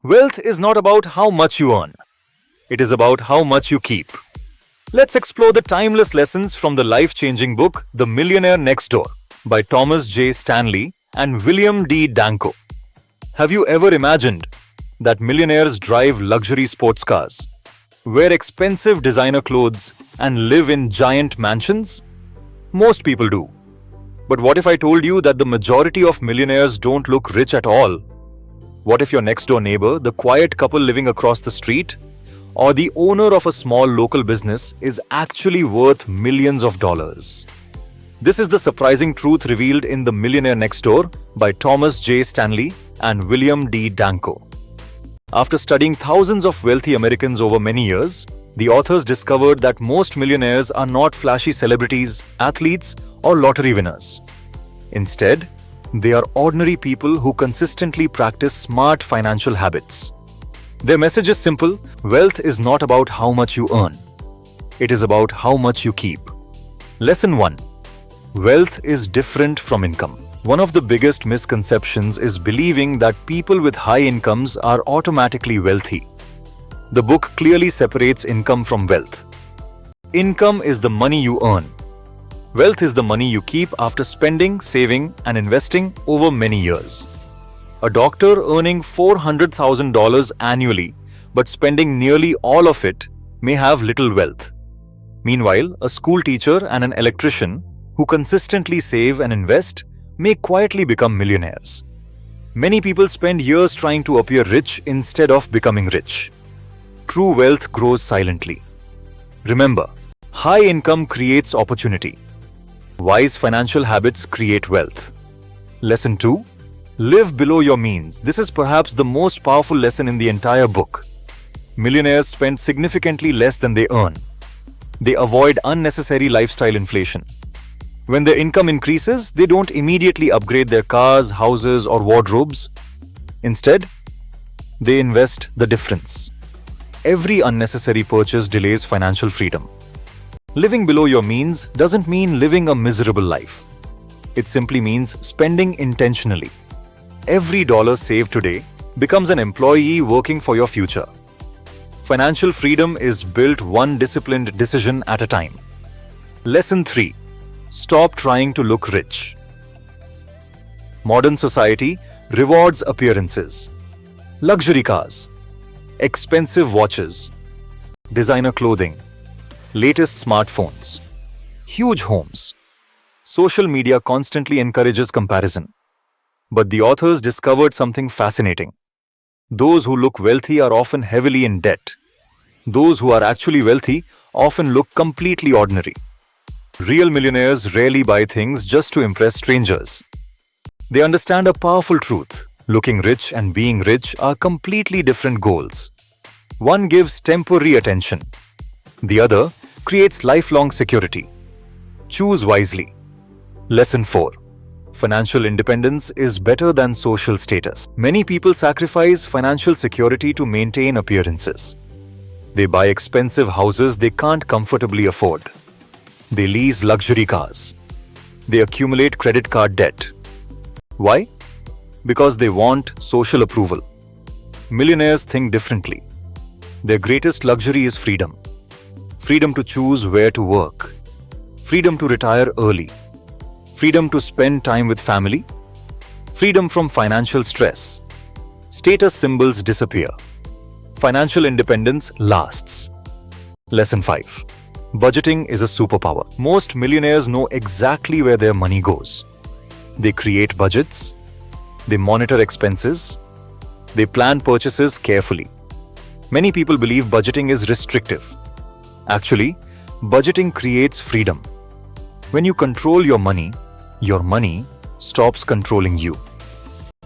Wealth is not about how much you earn, it is about how much you keep. Let's explore the timeless lessons from the life changing book, The Millionaire Next Door, by Thomas J. Stanley and William D. Danko. Have you ever imagined that millionaires drive luxury sports cars, wear expensive designer clothes, and live in giant mansions? Most people do. But what if I told you that the majority of millionaires don't look rich at all? What if your next door neighbor, the quiet couple living across the street, or the owner of a small local business is actually worth millions of dollars? This is the surprising truth revealed in The Millionaire Next Door by Thomas J. Stanley and William D. Danko. After studying thousands of wealthy Americans over many years, the authors discovered that most millionaires are not flashy celebrities, athletes, or lottery winners. Instead, they are ordinary people who consistently practice smart financial habits. Their message is simple: wealth is not about how much you earn. It is about how much you keep. Lesson 1. Wealth is different from income. One of the biggest misconceptions is believing that people with high incomes are automatically wealthy. The book clearly separates income from wealth. Income is the money you earn. Wealth is the money you keep after spending, saving, and investing over many years. A doctor earning $400,000 annually but spending nearly all of it may have little wealth. Meanwhile, a school teacher and an electrician who consistently save and invest may quietly become millionaires. Many people spend years trying to appear rich instead of becoming rich. True wealth grows silently. Remember, high income creates opportunity. Wise financial habits create wealth. Lesson 2. Live below your means. This is perhaps the most powerful lesson in the entire book. Millionaires spend significantly less than they earn. They avoid unnecessary lifestyle inflation. When their income increases, they don't immediately upgrade their cars, houses, or wardrobes. Instead, they invest the difference. Every unnecessary purchase delays financial freedom. Living below your means doesn't mean living a miserable life. It simply means spending intentionally. Every dollar saved today becomes an employee working for your future. Financial freedom is built one disciplined decision at a time. Lesson 3. Stop trying to look rich. Modern society rewards appearances. Luxury cars, expensive watches, designer clothing, latest smartphones, huge homes. Social media constantly encourages comparison. But the authors discovered something fascinating. Those who look wealthy are often heavily in debt. Those who are actually wealthy often look completely ordinary. Real millionaires rarely buy things just to impress strangers. They understand a powerful truth. Looking rich and being rich are completely different goals. One gives temporary attention. The other creates lifelong security. Choose wisely. Lesson 4. Financial independence is better than social status. Many people sacrifice financial security to maintain appearances. They buy expensive houses they can't comfortably afford. They lease luxury cars. They accumulate credit card debt. Why? Because they want social approval. Millionaires think differently. Their greatest luxury is freedom. Freedom to choose where to work. Freedom to retire early. Freedom to spend time with family. Freedom from financial stress. Status symbols disappear. Financial independence lasts. Lesson 5. Budgeting is a superpower. Most millionaires know exactly where their money goes. They create budgets. They monitor expenses. They plan purchases carefully. Many people believe budgeting is restrictive. Actually, budgeting creates freedom. When you control your money stops controlling you.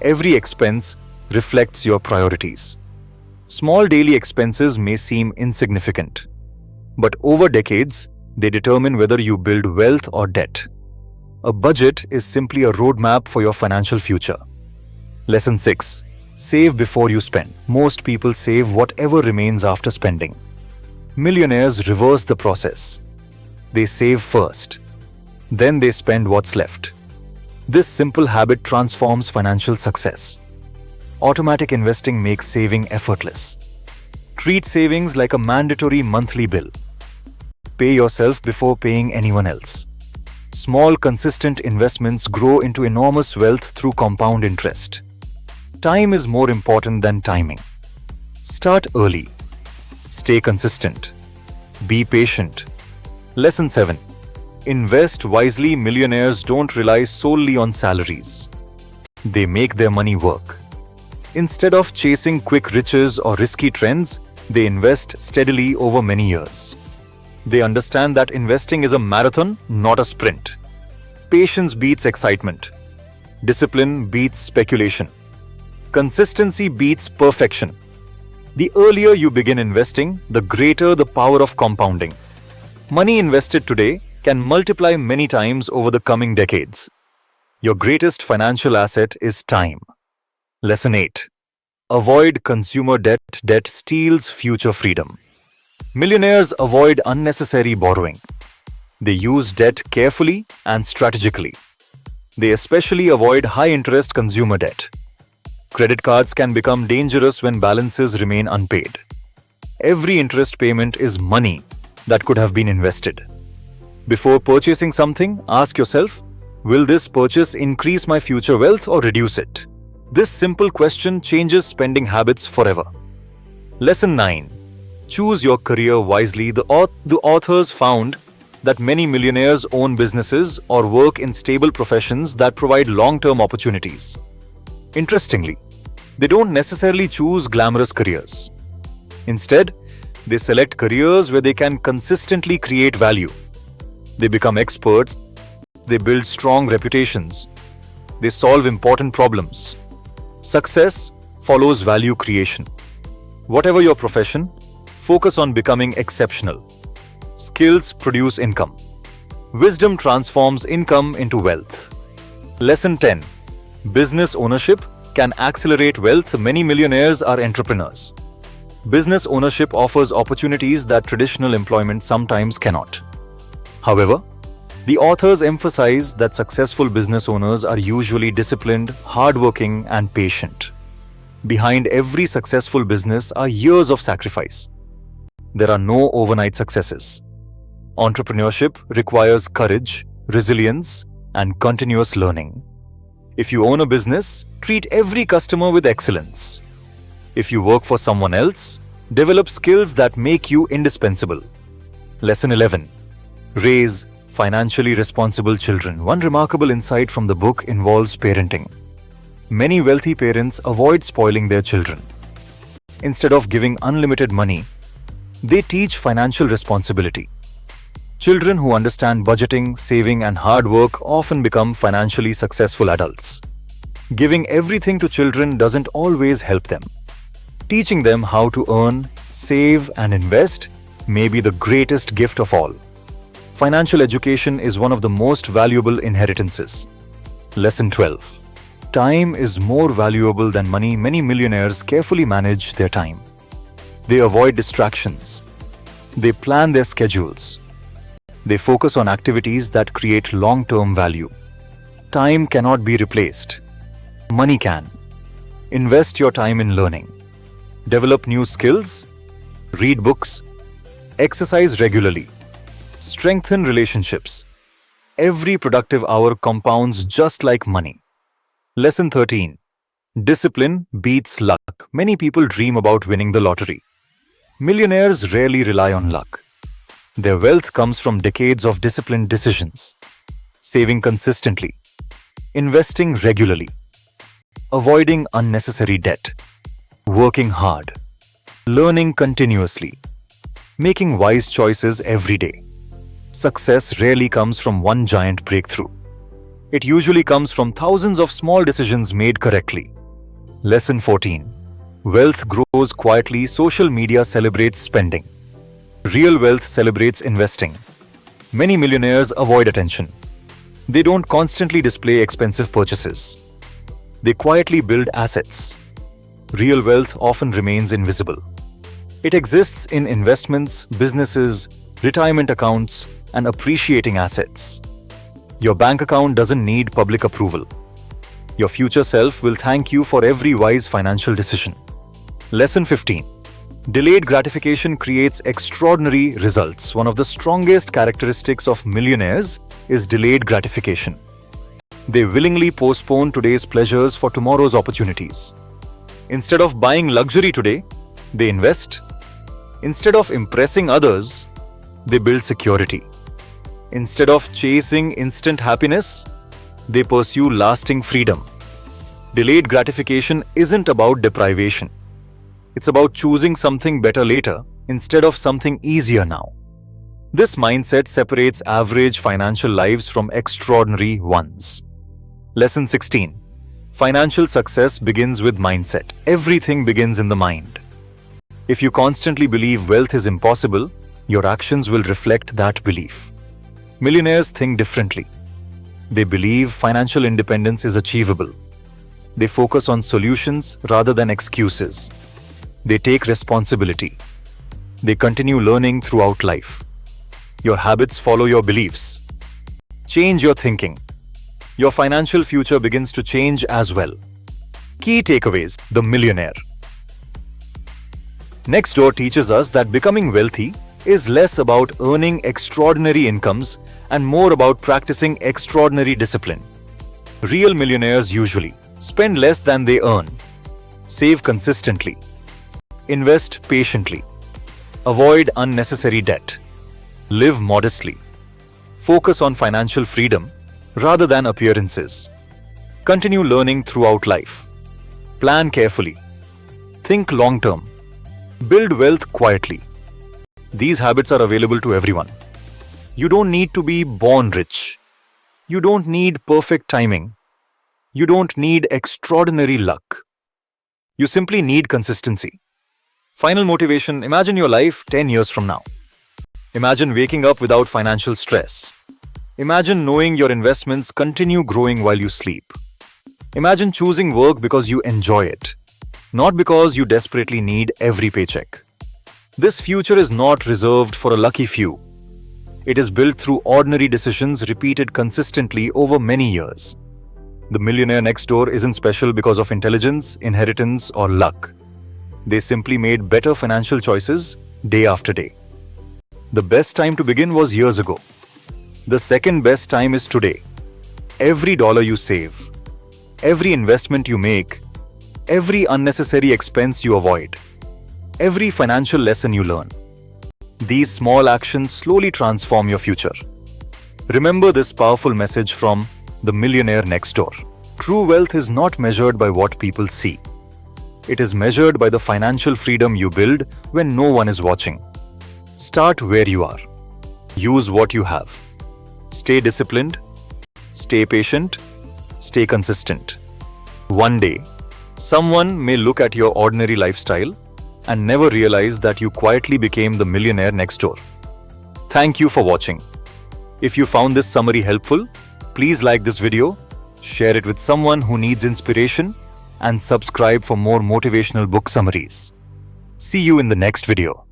Every expense reflects your priorities. Small daily expenses may seem insignificant, but over decades, they determine whether you build wealth or debt. A budget is simply a roadmap for your financial future. Lesson 6. Save before you spend. Most people save whatever remains after spending. Millionaires reverse the process. They save first. Then they spend what's left. This simple habit transforms financial success. Automatic investing makes saving effortless. Treat savings like a mandatory monthly bill. Pay yourself before paying anyone else. Small, consistent investments grow into enormous wealth through compound interest. Time is more important than timing. Start early. Stay consistent. Be patient. Lesson 7. Invest wisely. Millionaires don't rely solely on salaries. They make their money work. Instead of chasing quick riches or risky trends, they invest steadily over many years. They understand that investing is a marathon, not a sprint. Patience beats excitement. Discipline beats speculation. Consistency beats perfection. The earlier you begin investing, the greater the power of compounding. Money invested today can multiply many times over the coming decades. Your greatest financial asset is time. Lesson 8. Avoid consumer debt. Debt steals future freedom. Millionaires avoid unnecessary borrowing. They use debt carefully and strategically. They especially avoid high-interest consumer debt. Credit cards can become dangerous when balances remain unpaid. Every interest payment is money that could have been invested. Before purchasing something, ask yourself, will this purchase increase my future wealth or reduce it? This simple question changes spending habits forever. Lesson 9. Choose your career wisely. The authors found that many millionaires own businesses or work in stable professions that provide long-term opportunities. Interestingly, they don't necessarily choose glamorous careers. Instead, they select careers where they can consistently create value. They become experts. They build strong reputations. They solve important problems. Success follows value creation. Whatever your profession, focus on becoming exceptional. Skills produce income. Wisdom transforms income into wealth. Lesson 10. Business ownership can accelerate wealth. Many millionaires are entrepreneurs. Business ownership offers opportunities that traditional employment sometimes cannot. However, the authors emphasize that successful business owners are usually disciplined, hardworking, and patient. Behind every successful business are years of sacrifice. There are no overnight successes. Entrepreneurship requires courage, resilience, and continuous learning. If you own a business, treat every customer with excellence. If you work for someone else, develop skills that make you indispensable. Lesson 11. Raise financially responsible children. One remarkable insight from the book involves parenting. Many wealthy parents avoid spoiling their children. Instead of giving unlimited money, they teach financial responsibility. Children who understand budgeting, saving, and hard work often become financially successful adults. Giving everything to children doesn't always help them. Teaching them how to earn, save, and invest may be the greatest gift of all. Financial education is one of the most valuable inheritances. Lesson 12. Time is more valuable than money. Many millionaires carefully manage their time. They avoid distractions. They plan their schedules. They focus on activities that create long-term value. Time cannot be replaced. Money can. Invest your time in learning. Develop new skills. Read books. Exercise regularly. Strengthen relationships. Every productive hour compounds just like money. Lesson 13. Discipline beats luck. Many people dream about winning the lottery. Millionaires rarely rely on luck. Their wealth comes from decades of disciplined decisions. Saving consistently. Investing regularly. Avoiding unnecessary debt. Working hard. Learning continuously. Making wise choices every day. Success rarely comes from one giant breakthrough. It usually comes from thousands of small decisions made correctly. Lesson 14. Wealth grows quietly. Social media celebrates spending. Real wealth celebrates investing. Many millionaires avoid attention. They don't constantly display expensive purchases. They quietly build assets. Real wealth often remains invisible. It exists in investments, businesses, retirement accounts, and appreciating assets. Your bank account doesn't need public approval. Your future self will thank you for every wise financial decision. Lesson 15. Delayed gratification creates extraordinary results. One of the strongest characteristics of millionaires is delayed gratification. They willingly postpone today's pleasures for tomorrow's opportunities. Instead of buying luxury today, they invest. Instead of impressing others, they build security. Instead of chasing instant happiness, they pursue lasting freedom. Delayed gratification isn't about deprivation. It's about choosing something better later instead of something easier now. This mindset separates average financial lives from extraordinary ones. Lesson 16. Financial success begins with mindset. Everything begins in the mind. If you constantly believe wealth is impossible, your actions will reflect that belief. Millionaires think differently. They believe financial independence is achievable. They focus on solutions rather than excuses. They take responsibility. They continue learning throughout life. Your habits follow your beliefs. Change your thinking. Your financial future begins to change as well. Key takeaways: The Millionaire. Next Door teaches us that becoming wealthy is less about earning extraordinary incomes and more about practicing extraordinary discipline. Real millionaires usually spend less than they earn, save consistently, invest patiently, avoid unnecessary debt, live modestly, focus on financial freedom rather than appearances, continue learning throughout life, plan carefully, think long-term, build wealth quietly. These habits are available to everyone. You don't need to be born rich. You don't need perfect timing. You don't need extraordinary luck. You simply need consistency. Final motivation: imagine your life 10 years from now. Imagine waking up without financial stress. Imagine knowing your investments continue growing while you sleep. Imagine choosing work because you enjoy it, not because you desperately need every paycheck. This future is not reserved for a lucky few. It is built through ordinary decisions repeated consistently over many years. The millionaire next door isn't special because of intelligence, inheritance, or luck. They simply made better financial choices day after day. The best time to begin was years ago. The second best time is today. Every dollar you save, every investment you make, every unnecessary expense you avoid, every financial lesson you learn. These small actions slowly transform your future. Remember this powerful message from The Millionaire Next Door. True wealth is not measured by what people see. It is measured by the financial freedom you build when no one is watching. Start where you are. Use what you have. Stay disciplined. Stay patient. Stay consistent. One day, someone may look at your ordinary lifestyle and never realize that you quietly became the millionaire next door. Thank you for watching. If you found this summary helpful, please like this video, share it with someone who needs inspiration, and subscribe for more motivational book summaries. See you in the next video.